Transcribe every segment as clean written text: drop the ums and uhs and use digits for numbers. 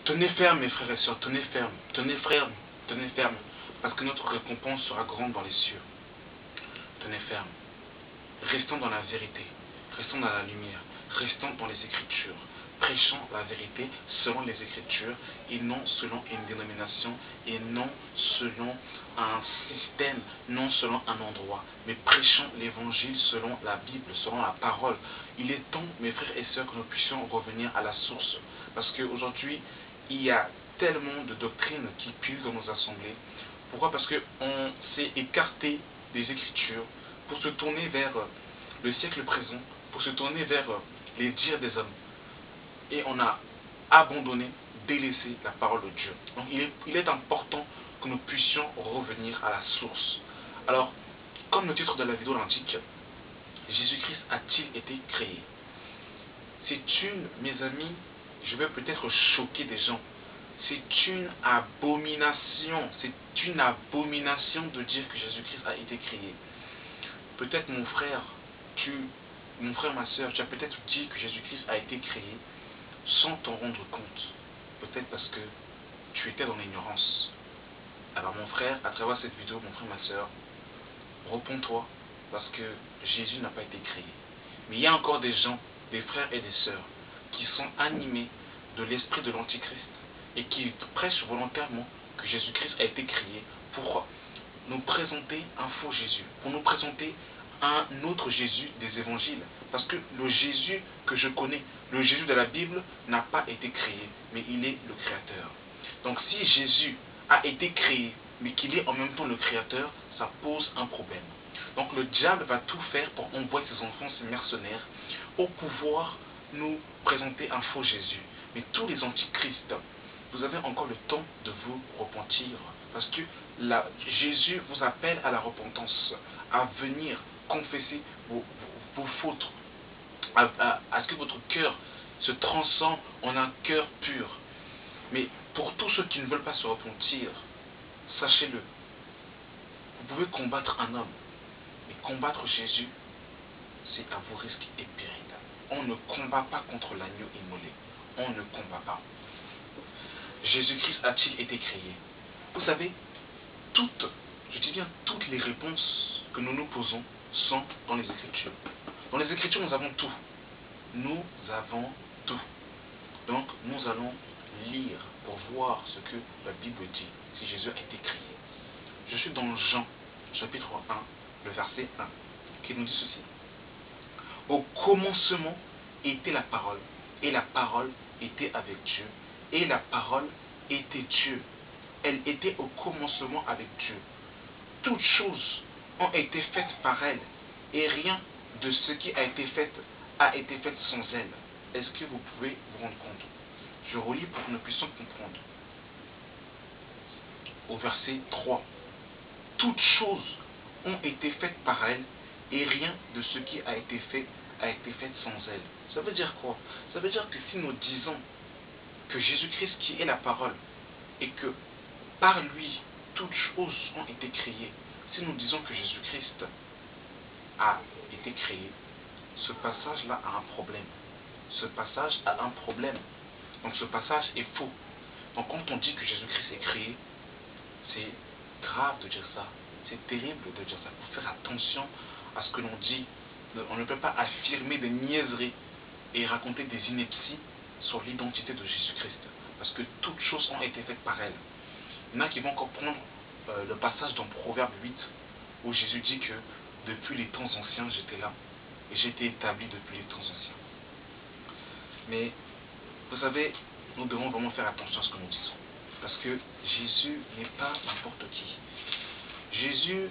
Tenez ferme, mes frères et sœurs, tenez ferme, tenez ferme, tenez ferme, parce que notre récompense sera grande dans les cieux. Tenez ferme. Restons dans la vérité, restons dans la lumière, restons dans les Écritures, prêchons la vérité selon les Écritures et non selon une dénomination et non selon un système, non selon un endroit, mais prêchons l'Évangile selon la Bible, selon la parole. Il est temps, mes frères et sœurs, que nous puissions revenir à la source, parce qu'aujourd'hui, il y a tellement de doctrines qui pullulent dans nos assemblées. Pourquoi? Parce qu'on s'est écarté des Écritures pour se tourner vers le siècle présent, pour se tourner vers les dires des hommes. Et on a abandonné, délaissé la parole de Dieu. Donc il est important que nous puissions revenir à la source. Alors, comme le titre de la vidéo l'indique, Jésus-Christ a-t-il été créé? C'est une, mes amis, je vais peut-être choquer des gens, c'est une abomination de dire que Jésus-Christ a été créé. Peut-être mon frère, ma soeur, tu as peut-être dit que Jésus-Christ a été créé sans t'en rendre compte. Peut-être parce que tu étais dans l'ignorance. Alors mon frère, à travers cette vidéo, mon frère, ma soeur, réponds-toi parce que Jésus n'a pas été créé. Mais il y a encore des gens, des frères et des sœurs, qui sont animés de l'esprit de l'Antichrist et qui prêchent volontairement que Jésus-Christ a été créé pour nous présenter un faux Jésus, pour nous présenter un autre Jésus des évangiles. Parce que le Jésus que je connais, le Jésus de la Bible, n'a pas été créé, mais il est le Créateur. Donc si Jésus a été créé, mais qu'il est en même temps le Créateur, ça pose un problème. Donc le diable va tout faire pour envoyer ses enfants, ses mercenaires, au pouvoir nous présenter un faux Jésus. Mais tous les antichrists, vous avez encore le temps de vous repentir. Parce que Jésus vous appelle à la repentance, à venir confesser vos fautes, à ce que votre cœur se transforme en un cœur pur. Mais pour tous ceux qui ne veulent pas se repentir, sachez-le, vous pouvez combattre un homme, mais combattre Jésus, c'est à vos risques et périls. On ne combat pas contre l'agneau immolé. On ne combat pas. Jésus-Christ a-t-il été créé? Vous savez, je dis bien toutes les réponses que nous nous posons sont dans les Écritures. Dans les Écritures, nous avons tout. Nous avons tout. Donc, nous allons lire pour voir ce que la Bible dit, si Jésus a été créé. Je suis dans Jean, chapitre 1, le verset 1, qui nous dit ceci. Au commencement était la parole, et la parole était avec Dieu, et la parole était Dieu. Elle était au commencement avec Dieu. Toutes choses ont été faites par elle, et rien de ce qui a été fait sans elle. Est-ce que vous pouvez vous rendre compte? Je relis pour que nous puissions comprendre. Au verset 3. Toutes choses ont été faites par elle, et rien de ce qui a été fait sans elle. Ça veut dire quoi? Ça veut dire que si nous disons que Jésus-Christ qui est la parole, et que par lui, toutes choses ont été créées, si nous disons que Jésus-Christ a été créé, ce passage-là a un problème. Ce passage a un problème. Donc ce passage est faux. Donc quand on dit que Jésus-Christ est créé, c'est grave de dire ça. C'est terrible de dire ça. Il faut faire attention à ce que l'on dit. On ne peut pas affirmer des niaiseries et raconter des inepties sur l'identité de Jésus-Christ. Parce que toutes choses ont été faites par elle. Il y en a qui vont encore prendre le passage dans Proverbe 8, où Jésus dit que depuis les temps anciens, j'étais là. Et j'ai été établi depuis les temps anciens. Mais, vous savez, nous devons vraiment faire attention à ce que nous disons. Parce que Jésus n'est pas n'importe qui. Jésus,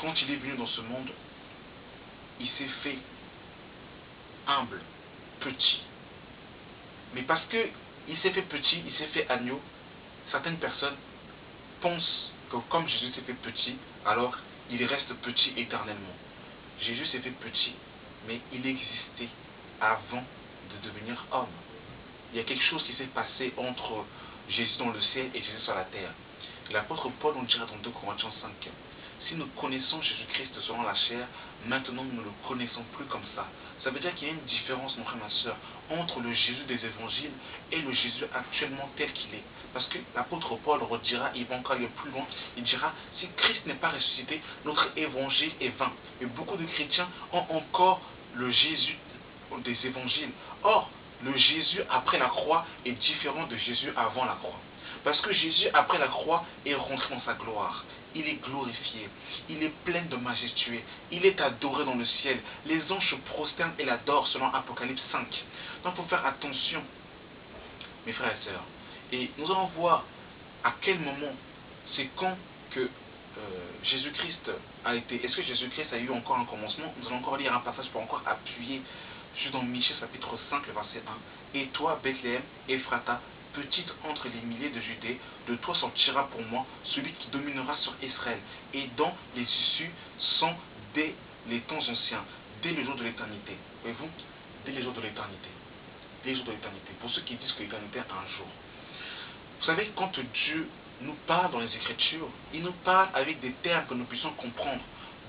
quand il est venu dans ce monde, il s'est fait humble, petit. Mais parce qu'il s'est fait petit, il s'est fait agneau, certaines personnes pensent que comme Jésus s'est fait petit, alors il reste petit éternellement. Jésus s'est fait petit, mais il existait avant de devenir homme. Il y a quelque chose qui s'est passé entre Jésus dans le ciel et Jésus sur la terre. L'apôtre Paul nous dira dans 2 Corinthiens 5 Si nous connaissons Jésus-Christ selon la chair, maintenant nous ne le connaissons plus comme ça. Ça veut dire qu'il y a une différence, mon frère, ma soeur, entre le Jésus des évangiles et le Jésus actuellement tel qu'il est. Parce que l'apôtre Paul redira, il va encore aller plus loin, il dira, si Christ n'est pas ressuscité, notre évangile est vain. Et beaucoup de chrétiens ont encore le Jésus des évangiles. Or, le Jésus après la croix est différent de Jésus avant la croix. Parce que Jésus après la croix est rentré dans sa gloire. Il est glorifié, il est plein de majestueux, il est adoré dans le ciel. Les anges se prosternent et l'adorent selon Apocalypse 5. Donc il faut faire attention, mes frères et sœurs. Et nous allons voir à quel moment, c'est quand que Jésus-Christ a été... Est-ce que Jésus-Christ a eu encore un commencement? Nous allons encore lire un passage pour encore appuyer. Je suis dans Michée chapitre 5, le verset 1. Et toi, Bethléem, Ephrata, petite entre les milliers de Judée, de toi sortira pour moi celui qui dominera sur Israël, et dont les issues sont dès les temps anciens, dès le jour de l'éternité. Voyez-vous? Dès les jours de l'éternité. Dès les jours de l'éternité. Pour ceux qui disent que l'éternité a un jour. Vous savez, quand Dieu nous parle dans les Écritures, il nous parle avec des termes que nous puissions comprendre.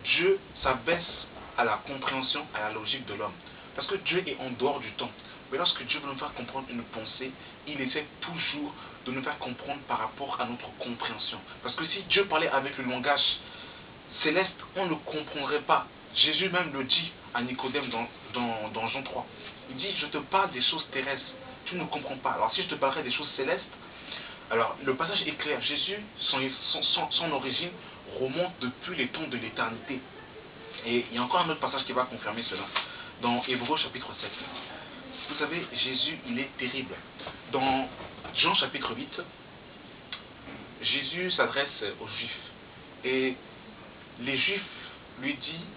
Dieu s'abaisse à la compréhension, à la logique de l'homme. Parce que Dieu est en dehors du temps. Mais lorsque Dieu veut nous faire comprendre une pensée, il essaie toujours de nous faire comprendre par rapport à notre compréhension. Parce que si Dieu parlait avec le langage céleste, on ne comprendrait pas. Jésus même le dit à Nicodème dans Jean 3. Il dit, je te parle des choses terrestres, tu ne comprends pas. Alors si je te parlerais des choses célestes, alors le passage est clair. Jésus, son origine remonte depuis les temps de l'éternité. Et il y a encore un autre passage qui va confirmer cela. Dans Hébreux chapitre 7. Vous savez, Jésus, il est terrible. Dans Jean chapitre 8, Jésus s'adresse aux Juifs. Et les Juifs lui disent,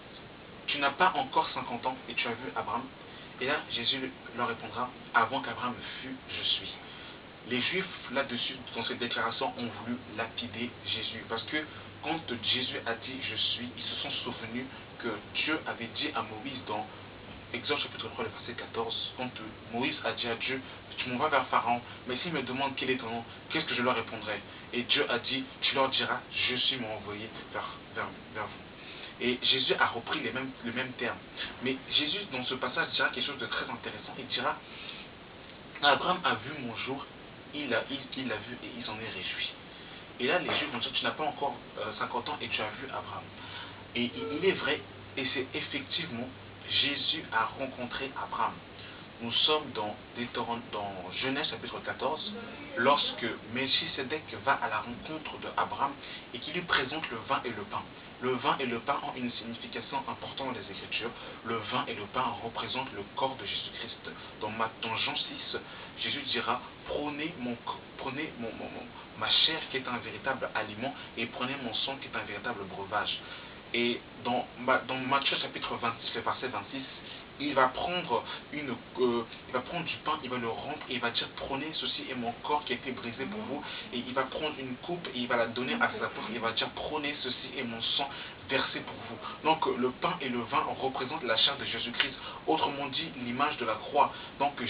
tu n'as pas encore 50 ans et tu as vu Abraham. Et là, Jésus leur répondra, avant qu'Abraham fût, je suis. Les Juifs, là-dessus, dans cette déclaration, ont voulu lapider Jésus. Parce que quand Jésus a dit « je suis », ils se sont souvenus que Dieu avait dit à Moïse dans Exode chapitre 3, le verset 14, quand Moïse a dit à Dieu « tu m'en vas vers Pharaon, mais s'il me demande quel est ton nom, qu'est-ce que je leur répondrai ?» Et Dieu a dit « tu leur diras, je suis mon envoyé vers vous ». Et Jésus a repris le même terme. Mais Jésus, dans ce passage, dira quelque chose de très intéressant. Il dira « Abraham a vu mon jour, il l'a vu et il s'en est réjoui. » Et là, les Juifs vont dire, tu n'as pas encore 50 ans et tu as vu Abraham. Et il est vrai, et c'est effectivement, Jésus a rencontré Abraham. Nous sommes dans Genèse chapitre 14, lorsque Melchisedec va à la rencontre d'Abraham et qui lui présente le vin et le pain. Le vin et le pain ont une signification importante dans les Écritures. Le vin et le pain représentent le corps de Jésus-Christ. Dans Jean 6, Jésus dira, prenez ma chair qui est un véritable aliment et prenez mon sang qui est un véritable breuvage. Et dans Matthieu chapitre 26, le verset 26, il va prendre du pain, il va le rompre et il va dire prenez ceci est mon corps qui a été brisé pour vous, et il va prendre une coupe et il va la donner à ses apôtres et il va dire prenez ceci est mon sang versé pour vous. Donc le pain et le vin représentent la chair de Jésus-Christ, autrement dit l'image de la croix. Donc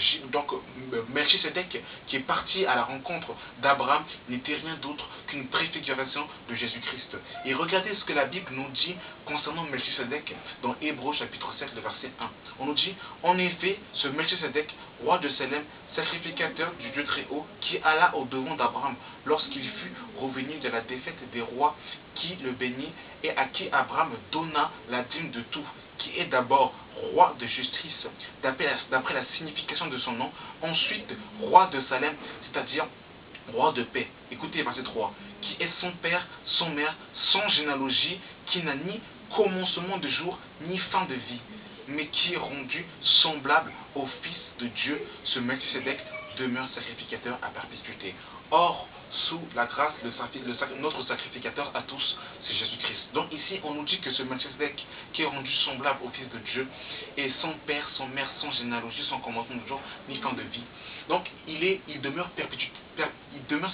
Melchisedec qui est parti à la rencontre d'Abraham n'était rien d'autre qu'une préfiguration de Jésus-Christ. Et regardez ce que la Bible nous dit concernant Melchisedec dans Hébreux chapitre 7 le verset 1. On nous dit, en effet, ce Melchisedec, roi de Salem, sacrificateur du Dieu très haut, qui alla au devant d'Abraham lorsqu'il fut revenu de la défaite des rois qui le bénit et à qui Abraham donna la dîme de tout, qui est d'abord roi de justice, d'après la signification de son nom, ensuite roi de Salem, c'est-à-dire roi de paix. Écoutez verset 3, qui est son père, son mère, sans généalogie, qui n'a ni commencement de jour, ni fin de vie, mais qui est rendu semblable au Fils de Dieu, ce Melchisedec demeure sacrificateur à perpétuité. Or, sous la grâce, notre sacrificateur à tous, c'est Jésus-Christ. Donc ici, on nous dit que ce Melchisedec qui est rendu semblable au Fils de Dieu est sans père, sans mère, sans généalogie, sans commencement de jour, ni fin de vie. Donc il demeure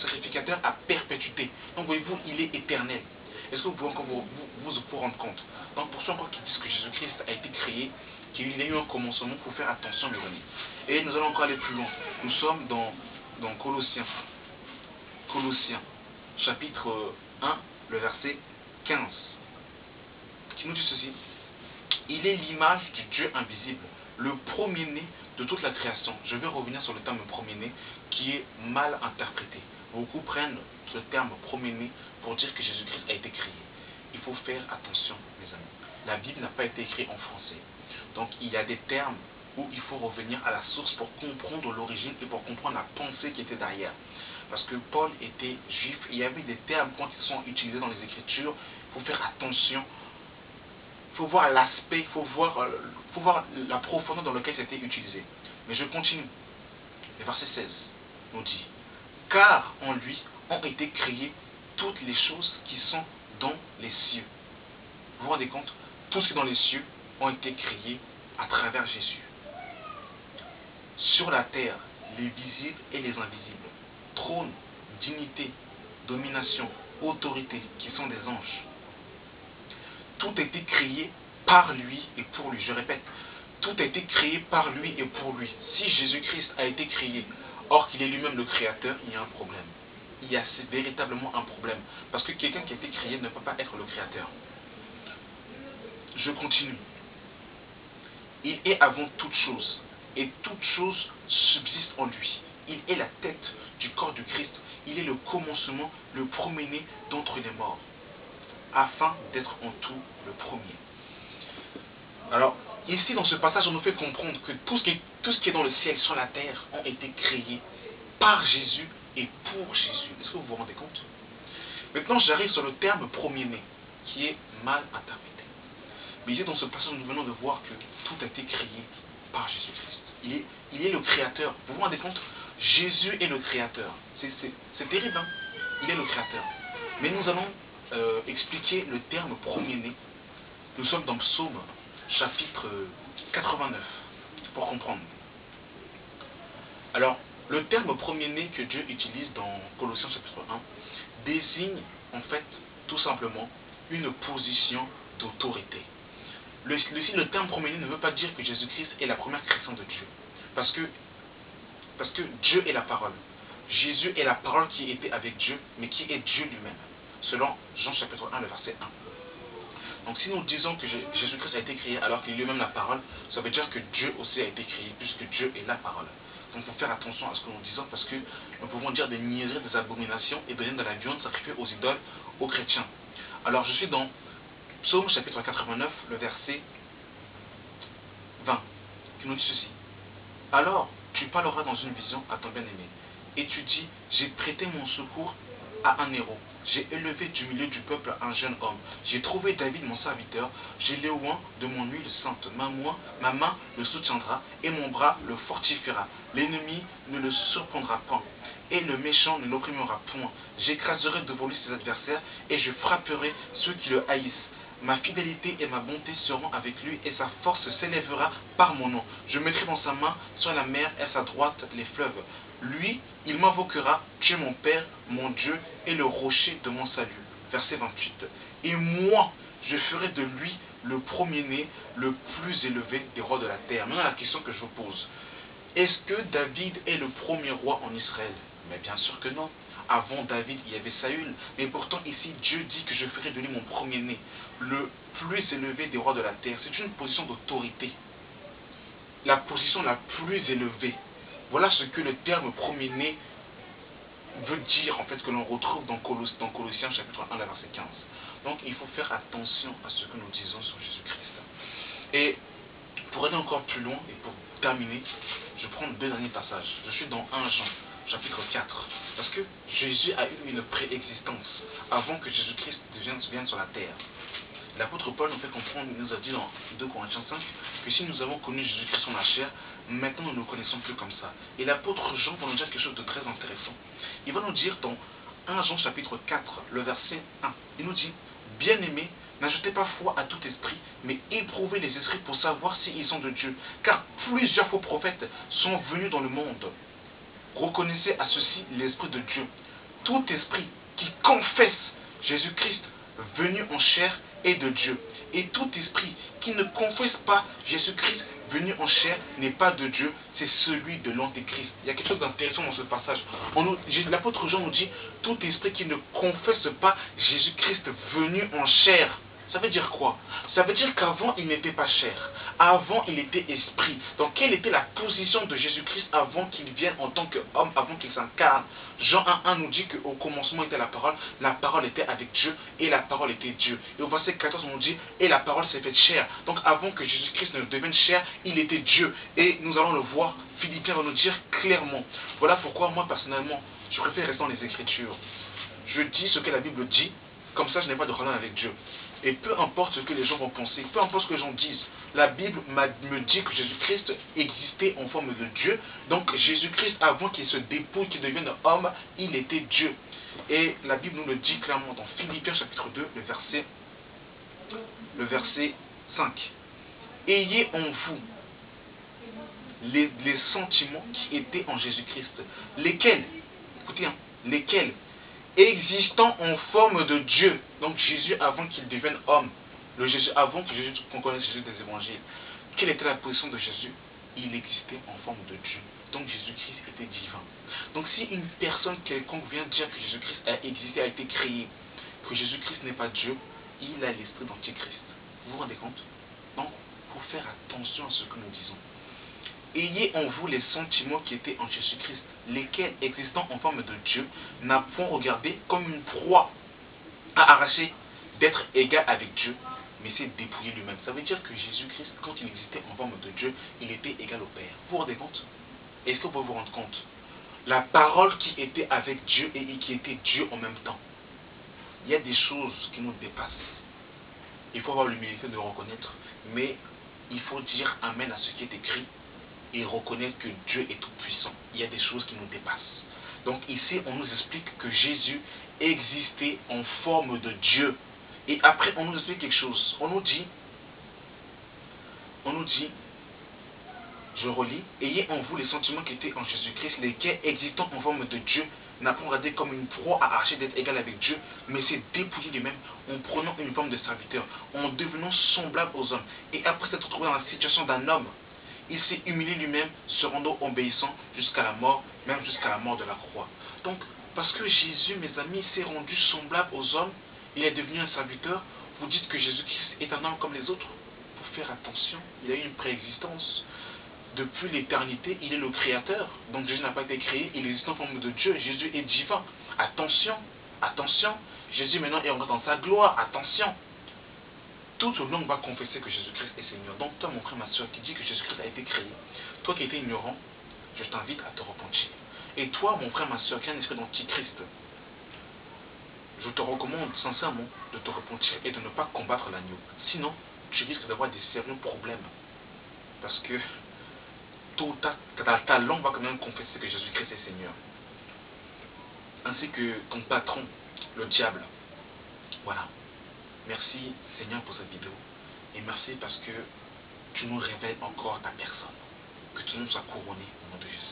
sacrificateur à perpétuité. Donc voyez-vous, il est éternel. Est-ce que vous pouvez encore vous rendre compte? Donc pour ceux encore qui disent que Jésus-Christ a été créé, qu'il a eu un commencement, il faut faire attention mes amis. Et nous allons encore aller plus loin. Nous sommes dans Colossiens, chapitre 1, le verset 15. qui nous dit ceci. Il est l'image du Dieu invisible, le premier-né de toute la création. Je vais revenir sur le terme premier-né qui est mal interprété. Beaucoup prennent ce terme premier-né pour dire que Jésus-Christ a été créé. Il faut faire attention, mes amis. La Bible n'a pas été écrite en français. Donc il y a des termes où il faut revenir à la source pour comprendre l'origine et pour comprendre la pensée qui était derrière. Parce que Paul était juif, et il y avait des termes quand ils sont utilisés dans les Écritures, il faut faire attention. Il faut voir l'aspect, il faut voir la profondeur dans laquelle c'était utilisé. Mais je continue. Le verset 16 nous dit, car en lui ont été créées toutes les choses qui sont dans les cieux. Vous vous rendez compte? Tout ce qui est dans les cieux ont été créés à travers Jésus. Sur la terre, les visibles et les invisibles, trône, dignité, domination, autorité, qui sont des anges. Tout a été créé par lui et pour lui. Je répète, tout a été créé par lui et pour lui. Si Jésus-Christ a été créé, or qu'il est lui-même le créateur, il y a un problème. Il y a véritablement un problème. Parce que quelqu'un qui a été créé ne peut pas être le créateur. Je continue. Il est avant toute chose, et toute chose subsiste en lui. Il est la tête du corps du Christ. Il est le commencement, le premier-né d'entre les morts, afin d'être en tout le premier. Alors, ici dans ce passage, on nous fait comprendre que tout ce qui est dans le ciel, sur la terre, ont été créés par Jésus et pour Jésus. Est-ce que vous vous rendez compte? Maintenant, j'arrive sur le terme premier-né, qui est mal interprété. Mais ici, dans ce passage, nous venons de voir que tout a été créé par Jésus-Christ. Il est le créateur. Vous vous rendez compte? Jésus est le créateur. C'est terrible, hein? Il est le créateur. Mais nous allons expliquer le terme premier-né. Nous sommes dans Psaume chapitre 89, pour comprendre. Alors, le terme premier-né que Dieu utilise dans Colossiens chapitre 1 désigne en fait tout simplement une position d'autorité. Le terme premier-né ne veut pas dire que Jésus-Christ est la première création de Dieu. Parce que Dieu est la parole. Jésus est la parole qui était avec Dieu, mais qui est Dieu lui-même. Selon Jean chapitre 1, le verset 1. Donc si nous disons que Jésus-Christ a été créé alors qu'il est lui-même la parole, ça veut dire que Dieu aussi a été créé, puisque Dieu est la parole. Donc il faut faire attention à ce que nous disons, parce que nous pouvons dire des niaiseries, des abominations, et donner de la viande sacrifiée aux idoles, aux chrétiens. Alors je suis dans Psaume chapitre 89, le verset 20, qui nous dit ceci. Alors tu parleras dans une vision à ton bien-aimé, et tu dis, j'ai prêté mon secours à un héros. J'ai élevé du milieu du peuple un jeune homme. J'ai trouvé David mon serviteur. J'ai le oint de mon huile sainte. Ma main le soutiendra et mon bras le fortifiera. L'ennemi ne le surprendra point et le méchant ne l'opprimera point. J'écraserai devant lui ses adversaires et je frapperai ceux qui le haïssent. Ma fidélité et ma bonté seront avec lui et sa force s'élèvera par mon nom. Je mettrai dans sa main sur la mer et à sa droite les fleuves. Lui, il m'invoquera, tu es mon Père, mon Dieu et le rocher de mon salut. Verset 28. Et moi, je ferai de lui le premier-né, le plus élevé des rois de la terre. Maintenant, la question que je vous pose. Est-ce que David est le premier roi en Israël? Mais bien sûr que non. Avant David, il y avait Saül. Mais pourtant, ici, Dieu dit que je ferai de lui mon premier-né, le plus élevé des rois de la terre. C'est une position d'autorité. La position la plus élevée. Voilà ce que le terme premier-né veut dire, en fait, que l'on retrouve dans Colossiens chapitre 1, verset 15. Donc, il faut faire attention à ce que nous disons sur Jésus-Christ. Et pour aller encore plus loin, et pour terminer, je prends deux derniers passages. Je suis dans 1 Jean, chapitre 4. Parce que Jésus a eu une préexistence avant que Jésus-Christ vienne sur la terre. L'apôtre Paul nous fait comprendre, il nous a dit dans 2 Corinthiens 5, que si nous avons connu Jésus-Christ en la chair, maintenant nous ne le connaissons plus comme ça. Et l'apôtre Jean va nous dire quelque chose de très intéressant. Il va nous dire dans 1 Jean chapitre 4, le verset 1, il nous dit, bien-aimés, n'ajoutez pas foi à tout esprit, mais éprouvez les esprits pour savoir s'ils sont de Dieu. Car plusieurs faux prophètes sont venus dans le monde. Reconnaissez à ceci l'esprit de Dieu. Tout esprit qui confesse Jésus-Christ venu en chair est de Dieu. Et tout esprit qui ne confesse pas Jésus-Christ venu en chair n'est pas de Dieu, c'est celui de l'Antéchrist. Il y a quelque chose d'intéressant dans ce passage. L'apôtre Jean nous dit, tout esprit qui ne confesse pas Jésus-Christ venu en chair, Ça veut dire quoi? Ça veut dire qu'avant, il n'était pas chair. Avant, il était esprit. Donc, quelle était la position de Jésus-Christ avant qu'il vienne en tant qu'homme, avant qu'il s'incarne? Jean 1,1 nous dit qu'au commencement était la parole était avec Dieu, et la parole était Dieu. Et au verset 14, on nous dit, et la parole s'est faite chair. Donc, avant que Jésus-Christ ne devienne chair, il était Dieu. Et nous allons le voir, Philippiens va nous dire clairement. Voilà pourquoi, moi, personnellement, je préfère rester dans les Écritures. Je dis ce que la Bible dit, comme ça, je n'ai pas de relation avec Dieu. Et peu importe ce que les gens vont penser, peu importe ce que les gens disent, la Bible me dit que Jésus-Christ existait en forme de Dieu. Donc Jésus-Christ, avant qu'il se dépouille, qu'il devienne homme, il était Dieu. Et la Bible nous le dit clairement dans Philippiens chapitre 2, le verset 5. Ayez en vous les sentiments qui étaient en Jésus-Christ. Lesquels? Écoutez, hein, lesquels? Existant en forme de Dieu. Donc Jésus avant qu'il devienne homme. Le Jésus avant que Jésus, qu'on connaisse Jésus des évangiles. Quelle était la position de Jésus? Il existait en forme de Dieu. Donc Jésus-Christ était divin. Donc si une personne quelconque vient dire que Jésus-Christ a existé, a été créé, que Jésus-Christ n'est pas Dieu, il a l'esprit d'Antichrist. Vous vous rendez compte? Donc il faut faire attention à ce que nous disons. Ayez en vous les sentiments qui étaient en Jésus-Christ, lesquels, existant en forme de Dieu, n'a point regardé comme une proie à arracher d'être égal avec Dieu, mais s'est dépouillé lui-même. Ça veut dire que Jésus-Christ, quand il existait en forme de Dieu, il était égal au Père. Vous vous rendez compte? Est-ce que vous pouvez vous rendre compte? La parole qui était avec Dieu et qui était Dieu en même temps. Il y a des choses qui nous dépassent. Il faut avoir l'humilité de reconnaître, mais il faut dire Amen à ce qui est écrit et reconnaître que Dieu est tout puissant. Il y a des choses qui nous dépassent. Donc ici, on nous explique que Jésus existait en forme de Dieu. Et après, on nous explique quelque chose. On nous dit, je relis, ayez en vous les sentiments qui étaient en Jésus-Christ, lesquels, existant en forme de Dieu, n'a pas regardé comme une proie à arracher d'être égal avec Dieu, mais s'est dépouillé lui-même en prenant une forme de serviteur, en devenant semblable aux hommes. Et après s'être trouvé dans la situation d'un homme, il s'est humilié lui-même, se rendant obéissant jusqu'à la mort, même jusqu'à la mort de la croix. Donc, parce que Jésus, mes amis, s'est rendu semblable aux hommes, il est devenu un serviteur, vous dites que Jésus-Christ est un homme comme les autres? Il faut faire attention, il a eu une préexistence. Depuis l'éternité, il est le créateur. Donc Jésus n'a pas été créé, il existe en forme de Dieu. Jésus est divin. Attention, attention. Jésus maintenant est encore dans sa gloire. Attention. Toute langue va confesser que Jésus-Christ est Seigneur. Donc toi, mon frère, ma soeur, qui dit que Jésus-Christ a été créé, toi qui étais ignorant, je t'invite à te repentir. Et toi, mon frère, ma soeur, qui a un esprit d'antichrist, je te recommande sincèrement de te repentir et de ne pas combattre l'agneau. Sinon, tu risques d'avoir des sérieux problèmes. Parce que ta langue va quand même confesser que Jésus-Christ est Seigneur. Ainsi que ton patron, le diable. Voilà. Merci Seigneur pour cette vidéo. Et merci parce que tu nous révèles encore ta personne. Que ton nom soit couronné au nom de Jésus.